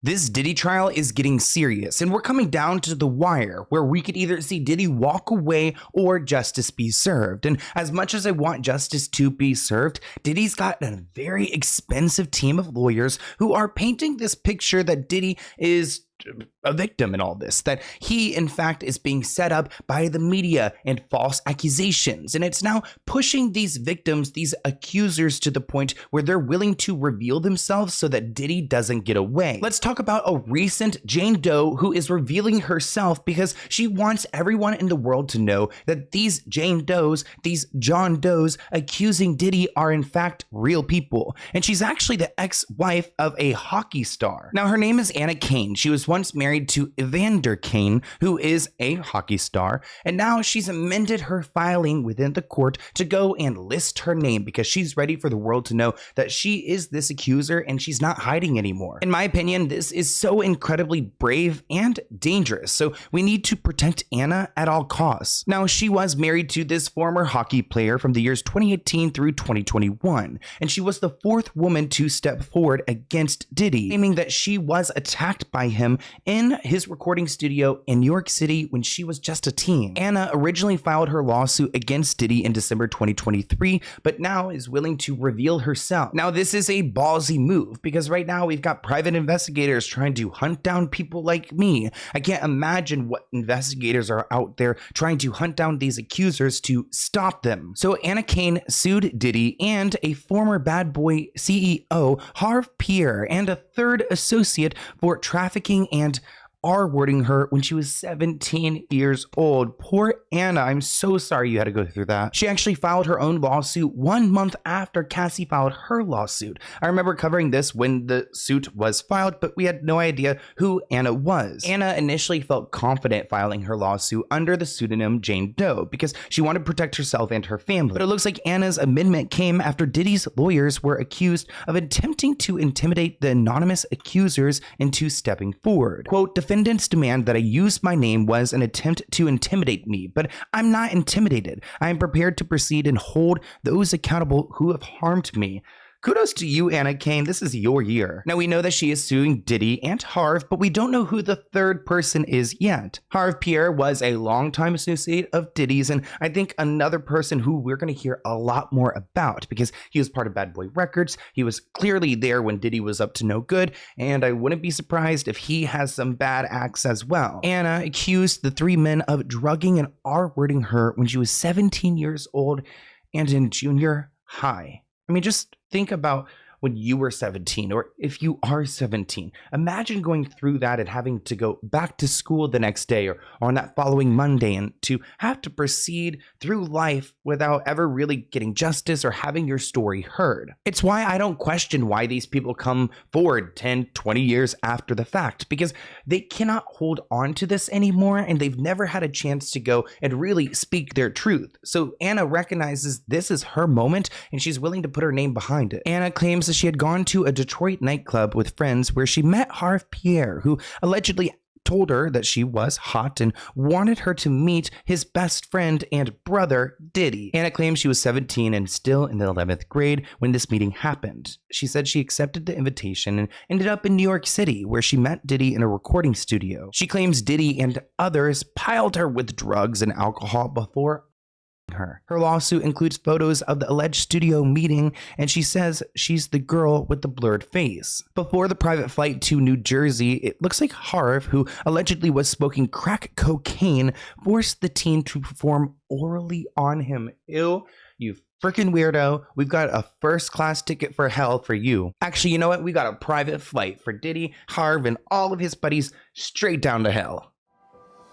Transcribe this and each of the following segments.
This Diddy trial is getting serious, and we're coming down to the wire where we could either see Diddy walk away or justice be served. And as much as I want justice to be served, Diddy's got a very expensive team of lawyers who are painting this picture that Diddy is a victim in all this, that he in fact is being set up by the media and false accusations, and it's now pushing these victims, these accusers, to the point where they're willing to reveal themselves so that Diddy doesn't get away. Let's talk about a recent Jane Doe who is revealing herself because she wants everyone in the world to know that these Jane Does, these John Does accusing Diddy are in fact real people, and she's actually the ex-wife of a hockey star. Now her name is Anna Kane. She was once married to Evander Kane, who is a hockey star, and now she's amended her filing within the court to go and list her name because she's ready for the world to know that she is this accuser and she's not hiding anymore. In my opinion, this is so incredibly brave and dangerous, so we need to protect Anna at all costs. Now, she was married to this former hockey player from the years 2018 through 2021, and she was the fourth woman to step forward against Diddy, claiming that she was attacked by him in his recording studio in New York City when she was just a teen. Anna originally filed her lawsuit against Diddy in December 2023, but now is willing to reveal herself. Now, this is a ballsy move because right now we've got private investigators trying to hunt down people like me. I can't imagine what investigators are out there trying to hunt down these accusers to stop them. So Anna Kane sued Diddy and a former Bad Boy CEO, Harv Pierre, and a third associate for trafficking and R-wording her when she was 17 years old. Poor Anna, I'm so sorry you had to go through that. She actually filed her own lawsuit 1 month after Cassie filed her lawsuit. I remember covering this when the suit was filed, but we had no idea who Anna was. Anna initially felt confident filing her lawsuit under the pseudonym Jane Doe because she wanted to protect herself and her family. But it looks like Anna's amendment came after Diddy's lawyers were accused of attempting to intimidate the anonymous accusers into stepping forward. Quote, defendants demand that I use my name was an attempt to intimidate me, but I'm not intimidated. I am prepared to proceed and hold those accountable who have harmed me. Kudos to you, Anna Kane. This is your year. Now, we know that she is suing Diddy and Harv, but we don't know who the third person is yet. Harv Pierre was a longtime associate of Diddy's, and I think another person who we're going to hear a lot more about because he was part of Bad Boy Records. He was clearly there when Diddy was up to no good, and I wouldn't be surprised if he has some bad acts as well. Anna accused the three men of drugging and R-wording her when she was 17 years old and in junior high. I mean, just think about when you were 17, or if you are 17, imagine going through that and having to go back to school the next day or on that following Monday and to have to proceed through life without ever really getting justice or having your story heard. It's why I don't question why these people come forward 10, 20 years after the fact, because they cannot hold on to this anymore and they've never had a chance to go and really speak their truth. So Anna recognizes this is her moment and she's willing to put her name behind it. Anna claims that she had gone to a Detroit nightclub with friends where she met Harv Pierre, who allegedly told her that she was hot and wanted her to meet his best friend and brother, Diddy. Anna claims she was 17 and still in the 11th grade when this meeting happened. She said she accepted the invitation and ended up in New York City, where she met Diddy in a recording studio. She claims Diddy and others piled her with drugs and alcohol before her. Her lawsuit includes photos of the alleged studio meeting, and she says she's the girl with the blurred face. Before the private flight to New Jersey, it looks like Harv, who allegedly was smoking crack cocaine, forced the teen to perform orally on him. Ew, you freaking weirdo. We've got a first-class ticket for hell for you. Actually, you know what? We got a private flight for Diddy, Harv, and all of his buddies straight down to hell.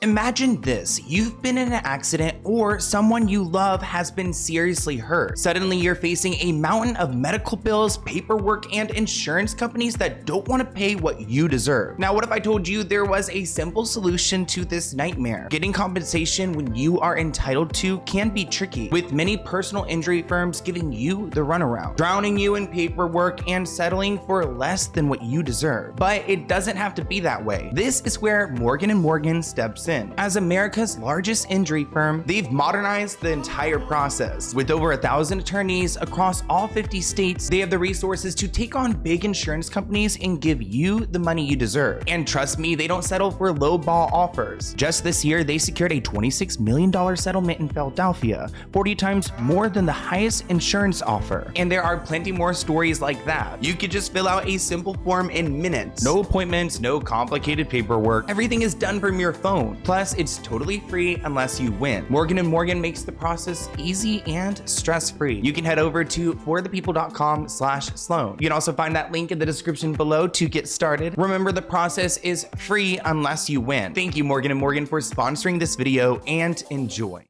Imagine this, you've been in an accident or someone you love has been seriously hurt. Suddenly you're facing a mountain of medical bills, paperwork, and insurance companies that don't want to pay what you deserve. Now, what if I told you there was a simple solution to this nightmare? Getting compensation when you are entitled to can be tricky, with many personal injury firms giving you the runaround, drowning you in paperwork and settling for less than what you deserve. But it doesn't have to be that way. This is where Morgan & Morgan steps in sin. As America's largest injury firm, they've modernized the entire process. With over 1,000 attorneys across all 50 states, they have the resources to take on big insurance companies and give you the money you deserve. And trust me, they don't settle for low-ball offers. Just this year, they secured a $26 million settlement in Philadelphia, 40 times more than the highest insurance offer. And there are plenty more stories like that. You could just fill out a simple form in minutes. No appointments, no complicated paperwork. Everything is done from your phone. Plus, it's totally free unless you win. Morgan & Morgan makes the process easy and stress-free. You can head over to forthepeople.com/Sloan. You can also find that link in the description below to get started. Remember, the process is free unless you win. Thank you, Morgan & Morgan, for sponsoring this video, and enjoy.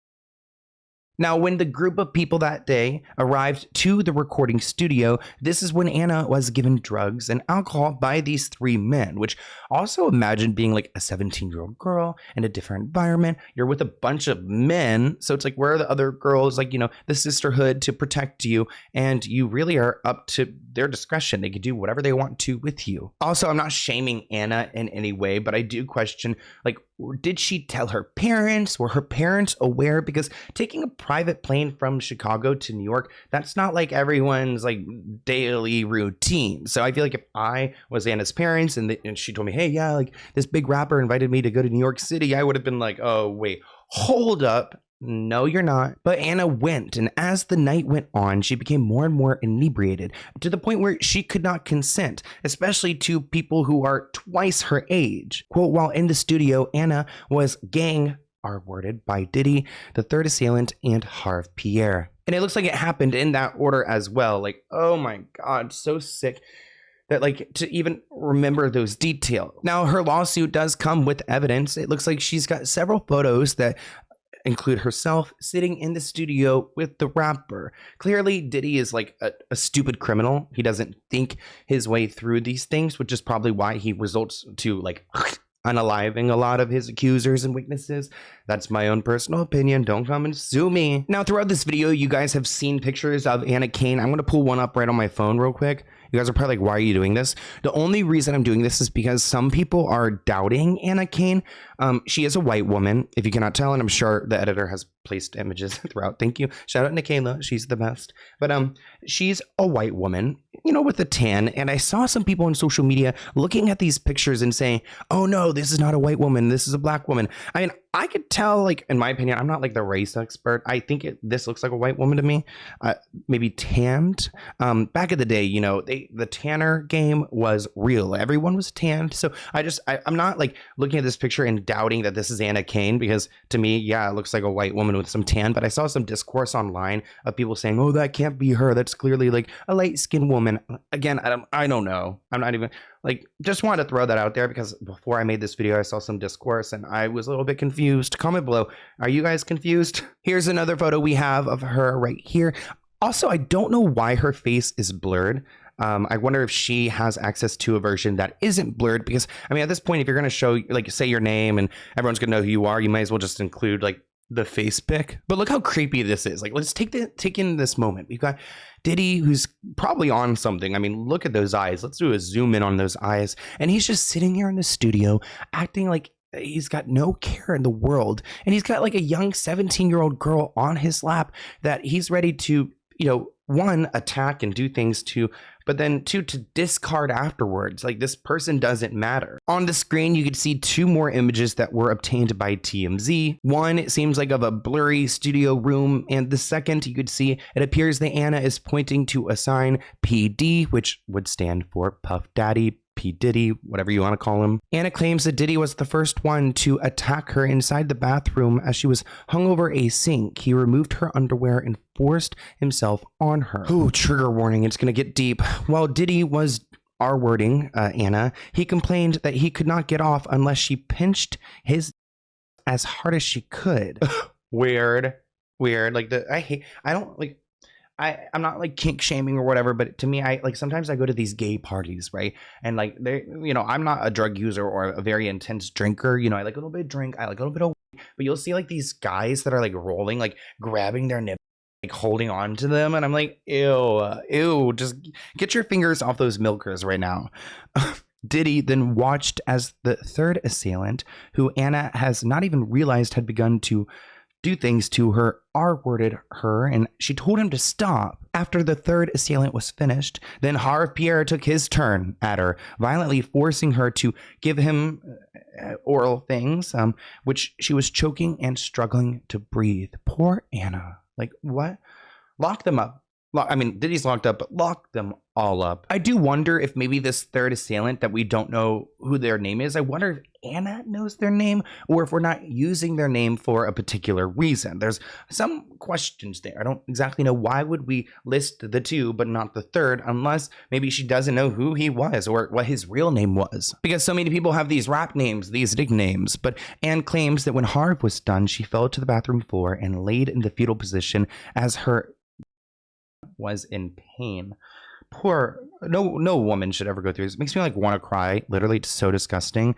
Now, when the group of people that day arrived to the recording studio, this is when Anna was given drugs and alcohol by these three men, which also imagine being like a 17-year-old girl in a different environment. You're with a bunch of men. So it's like, where are the other girls? Like, you know, the sisterhood to protect you. And you really are up to their discretion. They could do whatever they want to with you. Also, I'm not shaming Anna in any way, but I do question, like, did she tell her parents? Were her parents aware? Because taking a private plane from Chicago to New York, that's not like everyone's like daily routine. So I feel like if I was Anna's parents and she told me, hey, yeah, like this big rapper invited me to go to New York City, I would have been like, oh, wait, hold up. No, you're not. But Anna went, and as the night went on, she became more and more inebriated to the point where she could not consent, especially to people who are twice her age. Quote, while in the studio, Anna was gang R-worded by Diddy, the third assailant, and Harve Pierre. And it looks like it happened in that order as well. Like, oh my God, so sick that like to even remember those details. Now, her lawsuit does come with evidence. It looks like she's got several photos that include herself sitting in the studio with the rapper. Clearly, Diddy is like a stupid criminal. He doesn't think his way through these things, which is probably why he results to like unaliving a lot of his accusers and witnesses. That's my own personal opinion. Don't come and sue me. Now, throughout this video, you guys have seen pictures of Anna Kane. I'm going to pull one up right on my phone real quick. You guys are probably like, why are you doing this? The only reason I'm doing this is because some people are doubting Anna Kane. She is a white woman, if you cannot tell, and I'm sure the editor has placed images throughout. Thank you. Shout out to Kayla. She's the best. But she's a white woman, you know, with a tan. And I saw some people on social media looking at these pictures and saying, oh no, this is not a white woman. This is a black woman. I mean, I could tell, like, in my opinion, I'm not like the race expert. I think this looks like a white woman to me, maybe tanned. Back in the day, you know, the tanner game was real. Everyone was tanned. So I'm not like looking at this picture and doubting that this is Anna Kane, because to me, yeah, it looks like a white woman with some tan. But I saw some discourse online of people saying, oh, that can't be her. That's clearly like a light-skinned woman. Again, I don't know. I'm not even like, just wanted to throw that out there because before I made this video, I saw some discourse and I was a little bit confused. Comment below. Are you guys confused? Here's another photo we have of her right here. Also, I don't know why her face is blurred. I wonder if she has access to a version that isn't blurred, because I mean, at this point, if you're going to show, like, say your name and everyone's going to know who you are, you might as well just include like the face pic. But look how creepy this is. Like, let's take in this moment. We've got Diddy, who's probably on something. I mean, look at those eyes. Let's do a zoom in on those eyes. And he's just sitting here in the studio acting like he's got no care in the world. And he's got like a young 17-year-old girl on his lap that he's ready to, you know, one, attack and do things to, but then two, to discard afterwards. Like, this person doesn't matter. On the screen, you could see two more images that were obtained by TMZ. One, it seems like of a blurry studio room, and the second, you could see it appears that Anna is pointing to a sign PD, which would stand for Puff Daddy, P. Diddy, whatever you want to call him. Anna claims that Diddy was the first one to attack her inside the bathroom as she was hung over a sink. He removed her underwear and forced himself on her. Ooh, trigger warning, it's gonna get deep. While Diddy was R-wording Anna, he complained that he could not get off unless she pinched his as hard as she could. Weird. Like, I'm not like kink shaming or whatever, but to me, I like, sometimes I go to these gay parties, right? And like, they, you know, I'm not a drug user or a very intense drinker. You know, I like a little bit of drink, I like a little bit of weed, but you'll see like these guys that are like rolling, like grabbing their nipples, like holding on to them, and I'm like, ew, just get your fingers off those milkers right now. Diddy then watched as the third assailant, who Anna has not even realized had begun to do things to her, R-worded her, and she told him to stop. After the third assailant was finished, then Harve Pierre took his turn at her, violently forcing her to give him oral things, which she was choking and struggling to breathe. Poor Anna. Like, what? Lock them up. I mean, Diddy's locked up, but lock them all up. I do wonder if maybe this third assailant that we don't know who their name is, I wonder if Anna knows their name or if we're not using their name for a particular reason. There's some questions there. I don't exactly know why would we list the two but not the third, unless maybe she doesn't know who he was or what his real name was. Because so many people have these rap names, these nicknames, but Anne claims that when Harve was done, she fell to the bathroom floor and laid in the fetal position as her was in pain. Poor, no woman should ever go through this. It makes me like want to cry. Literally, it's so disgusting.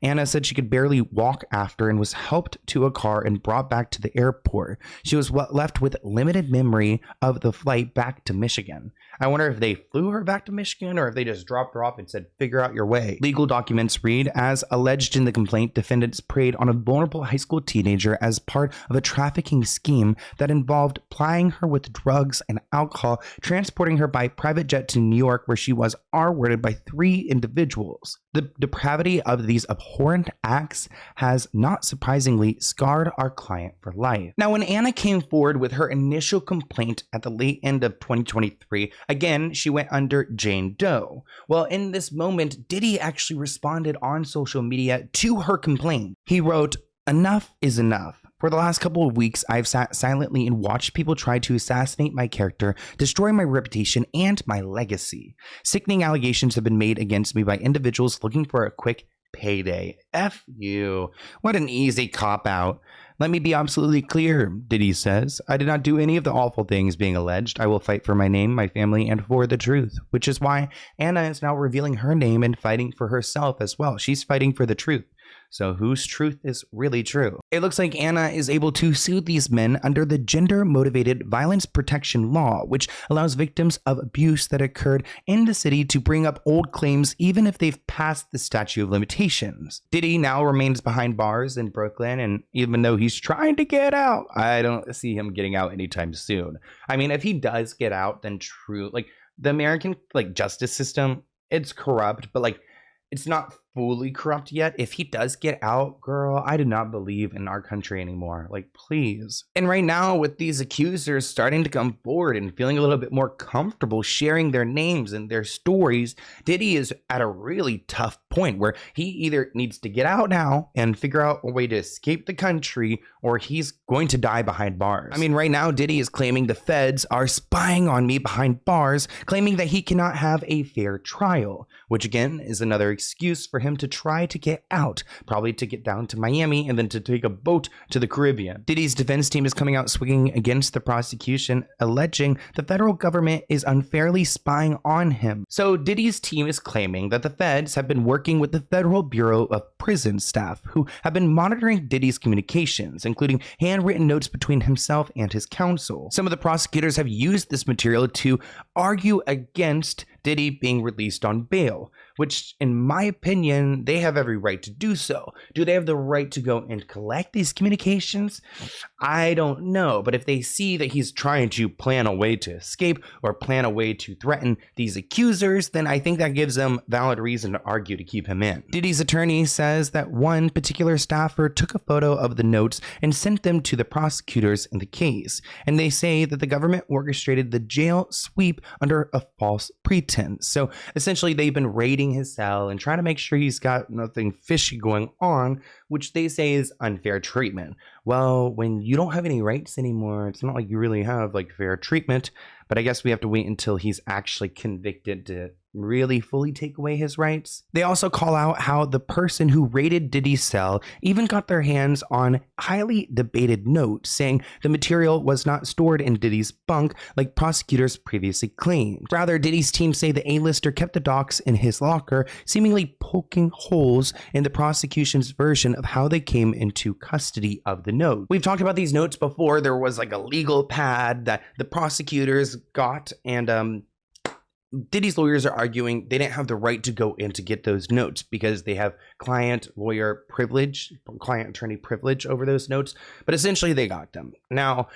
Anna said she could barely walk after and was helped to a car and brought back to the airport. She was left with limited memory of the flight back to Michigan. I wonder if they flew her back to Michigan or if they just dropped her off and said, figure out your way. Legal documents read, as alleged in the complaint, defendants preyed on a vulnerable high school teenager as part of a trafficking scheme that involved plying her with drugs and alcohol, transporting her by private jet to New York, where she was R-worded by 3 individuals. The depravity of these abhorrent acts has, not surprisingly, scarred our client for life. Now, when Anna came forward with her initial complaint at the late end of 2023, again, she went under Jane Doe. Well, in this moment, Diddy actually responded on social media to her complaint. He wrote, "Enough is enough. For the last couple of weeks, I've sat silently and watched people try to assassinate my character, destroy my reputation and my legacy. Sickening allegations have been made against me by individuals looking for a quick payday. F you. What an easy cop-out. Let me be absolutely clear," Diddy says. "I did not do any of the awful things being alleged. I will fight for my name, my family, and for the truth," which is why Anna is now revealing her name and fighting for herself as well. She's fighting for the truth. So whose truth is really true? It looks like Anna is able to sue these men under the gender-motivated violence protection law, which allows victims of abuse that occurred in the city to bring up old claims even if they've passed the statute of limitations. Diddy now remains behind bars in Brooklyn, and even though he's trying to get out, I don't see him getting out anytime soon. I mean, if he does get out, then the American justice system, it's corrupt, but it's not fully corrupt yet. If he does get out, girl, I do not believe in our country anymore. Please. And right now, with these accusers starting to come forward and feeling a little bit more comfortable sharing their names and their stories, Diddy is at a really tough point where he either needs to get out now and figure out a way to escape the country, or he's going to die behind bars. I mean, right now, Diddy is claiming the feds are spying on me behind bars, claiming that he cannot have a fair trial, which again is another excuse for him to try to get out, probably to get down to Miami and then to take a boat to the Caribbean. Diddy's defense team is coming out swinging against the prosecution, alleging the federal government is unfairly spying on him. So Diddy's team is claiming that the feds have been working with the Federal Bureau of Prison staff, who have been monitoring Diddy's communications, including handwritten notes between himself and his counsel. Some of the prosecutors have used this material to argue against Diddy being released on bail, which in my opinion, they have every right to do so. Do they have the right to go and collect these communications? I don't know, but if they see that he's trying to plan a way to escape or plan a way to threaten these accusers, then I think that gives them valid reason to argue to keep him in. Diddy's attorney says that one particular staffer took a photo of the notes and sent them to the prosecutors in the case, and they say that the government orchestrated the jail sweep under a false pretense. So essentially they've been raiding his cell and trying to make sure he's got nothing fishy going on, which they say is unfair treatment. Well, when you don't have any rights anymore, it's not like you really have fair treatment, but I guess we have to wait until he's actually convicted to really fully take away his rights. They also call out how the person who raided Diddy's cell even got their hands on highly debated notes saying the material was not stored in Diddy's bunk like prosecutors previously claimed. Rather, Diddy's team say the A-lister kept the docs in his locker, seemingly poking holes in the prosecution's version of how they came into custody of the note. We've talked about these notes before. There was a legal pad that the prosecutors got, and Diddy's lawyers are arguing they didn't have the right to go in to get those notes because they have client attorney privilege over those notes, but essentially they got them. Now,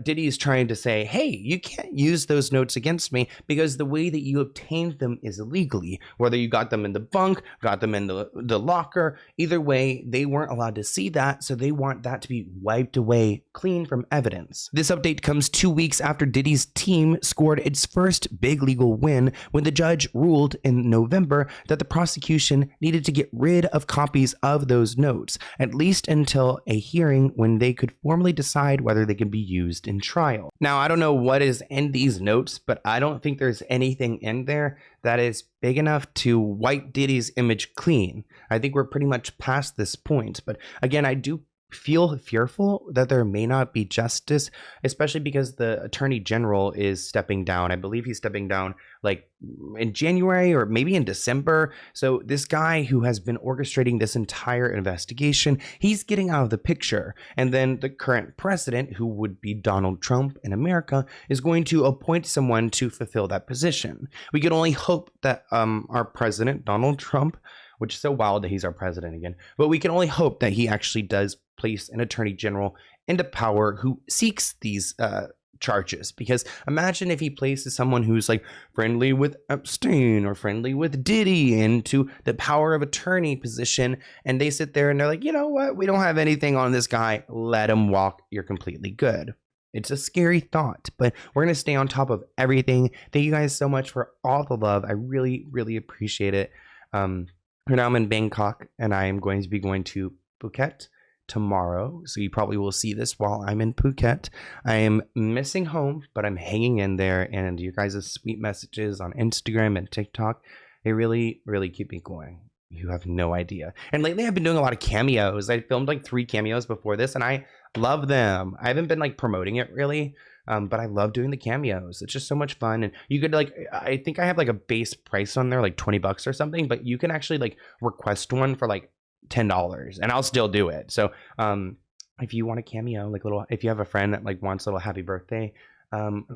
Diddy is trying to say, hey, you can't use those notes against me because the way that you obtained them is illegally. Whether you got them in the bunk, got them in the locker, either way, they weren't allowed to see that, so they want that to be wiped away clean from evidence. This update comes 2 weeks after Diddy's team scored its first big legal win when the judge ruled in November that the prosecution needed to get rid of copies of those notes, at least until a hearing when they could formally decide whether they can be used in trial. Now, I don't know what is in these notes, but I don't think there's anything in there that is big enough to wipe Diddy's image clean. I think we're pretty much past this point, but again, I do feel fearful that there may not be justice, especially because the attorney general is stepping down. I believe he's stepping down like in January or maybe in December. So this guy who has been orchestrating this entire investigation, he's getting out of the picture. And then the current president, who would be Donald Trump in America, is going to appoint someone to fulfill that position. We can only hope that our president, Donald Trump, which is so wild that he's our president again, but we can only hope that he actually does place an attorney general into power who seeks these charges. Because imagine if he places someone who's like friendly with Epstein or friendly with Diddy into the power of attorney position, and they sit there and they're like, you know what, we don't have anything on this guy, let him walk, you're completely good. It's a scary thought, but we're going to stay on top of everything. Thank you guys so much for all the love. I really, really appreciate it. Right now I'm in Bangkok, and I am going to be going to Phuket tomorrow, so you probably will see this while I'm in Phuket. I am missing home, but I'm hanging in there, and you guys' sweet messages on Instagram and TikTok, they really, really keep me going. You have no idea. And lately I've been doing a lot of cameos. I filmed like 3 cameos before this, and I love them. I haven't been like promoting it really, but I love doing the cameos. It's just so much fun. And you could like, I think I have like a base price on there, like $20 or something, but you can actually like request one for like $10 and I'll still do it. So if you want a cameo, like little, if you have a friend that like wants a little happy birthday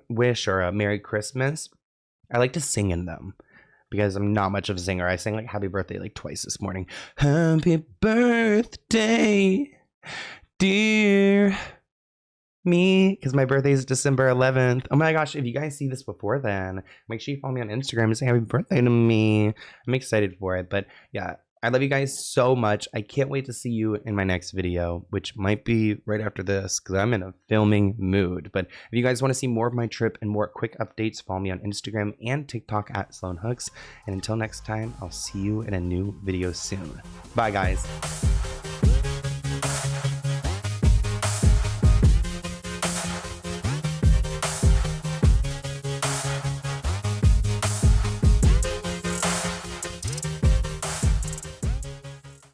wish or a Merry Christmas, I like to sing in them because I'm not much of a singer. I sang like happy birthday like twice this morning. Happy birthday, dear me, because my birthday is December 11th. Oh my gosh, if you guys see this before then, make sure you follow me on Instagram and say happy birthday to me. I'm excited for it. But yeah, I love you guys so much. I can't wait to see you in my next video, which might be right after this because I'm in a filming mood. But if you guys want to see more of my trip and more quick updates, follow me on Instagram and TikTok at SloanHooks. And until next time, I'll see you in a new video soon. Bye, guys.